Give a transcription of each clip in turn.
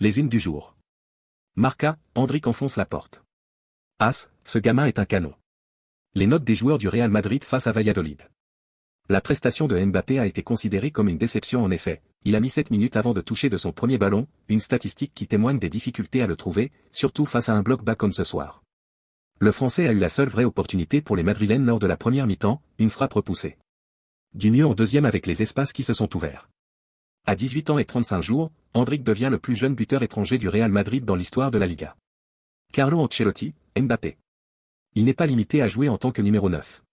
Les unes du jour. Marca, Endrick enfonce la porte. As, ce gamin est un canon. Les notes des joueurs du Real Madrid face à Valladolid. La prestation de Mbappé a été considérée comme une déception en effet. Il a mis 7 minutes avant de toucher de son premier ballon, une statistique qui témoigne des difficultés à le trouver, surtout face à un bloc bas comme ce soir. Le Français a eu la seule vraie opportunité pour les Madrilènes lors de la première mi-temps, une frappe repoussée. Du mieux en deuxième avec les espaces qui se sont ouverts. À 18 ans et 35 jours, Endrick devient le plus jeune buteur étranger du Real Madrid dans l'histoire de la Liga. Carlo Ancelotti, Mbappé. Il n'est pas limité à jouer en tant que numéro 9.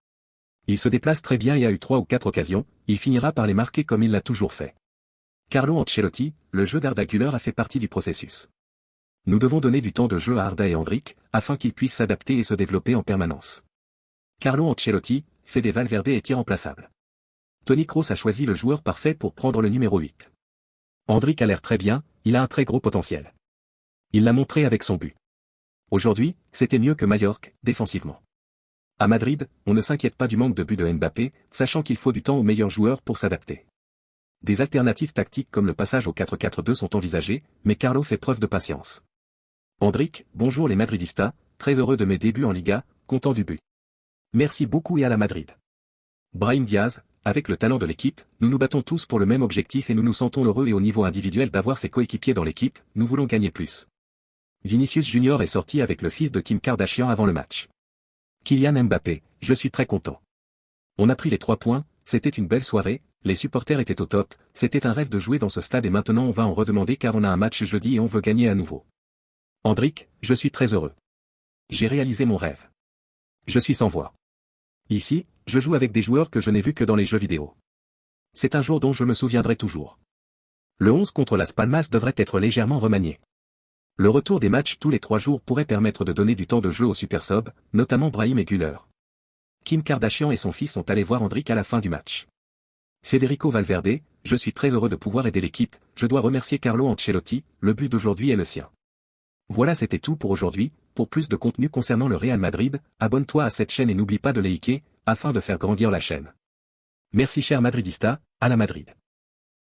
Il se déplace très bien et a eu 3 ou 4 occasions, il finira par les marquer comme il l'a toujours fait. Carlo Ancelotti, le jeu d'Arda Güler a fait partie du processus. Nous devons donner du temps de jeu à Arda et Endrick, afin qu'ils puissent s'adapter et se développer en permanence. Carlo Ancelotti, fait des Valverde est irremplaçable. Toni Kroos a choisi le joueur parfait pour prendre le numéro 8. Endrick a l'air très bien, il a un très gros potentiel. Il l'a montré avec son but. Aujourd'hui, c'était mieux que Mallorca, défensivement. À Madrid, on ne s'inquiète pas du manque de buts de Mbappé, sachant qu'il faut du temps aux meilleurs joueurs pour s'adapter. Des alternatives tactiques comme le passage au 4-4-2 sont envisagées, mais Carlo fait preuve de patience. Endrick, bonjour les Madridistas, très heureux de mes débuts en Liga, content du but. Merci beaucoup et à la Madrid. Brahim Diaz, avec le talent de l'équipe, nous nous battons tous pour le même objectif et nous nous sentons heureux et au niveau individuel d'avoir ses coéquipiers dans l'équipe, nous voulons gagner plus. Vinicius Junior est sorti avec le fils de Kim Kardashian avant le match. Kylian Mbappé, je suis très content. On a pris les 3 points, c'était une belle soirée, les supporters étaient au top, c'était un rêve de jouer dans ce stade et maintenant on va en redemander car on a un match jeudi et on veut gagner à nouveau. Endrick, je suis très heureux. J'ai réalisé mon rêve. Je suis sans voix. Ici, je joue avec des joueurs que je n'ai vus que dans les jeux vidéo. C'est un jour dont je me souviendrai toujours. Le 11 contre Las Palmas devrait être légèrement remanié. Le retour des matchs tous les 3 jours pourrait permettre de donner du temps de jeu aux super subs, notamment Brahim et Güler. Kim Kardashian et son fils sont allés voir Endrick à la fin du match. Federico Valverde, je suis très heureux de pouvoir aider l'équipe, je dois remercier Carlo Ancelotti, le but d'aujourd'hui est le sien. Voilà, c'était tout pour aujourd'hui. Pour plus de contenu concernant le Real Madrid, abonne-toi à cette chaîne et n'oublie pas de liker, afin de faire grandir la chaîne. Merci chers Madridistas, à la Madrid.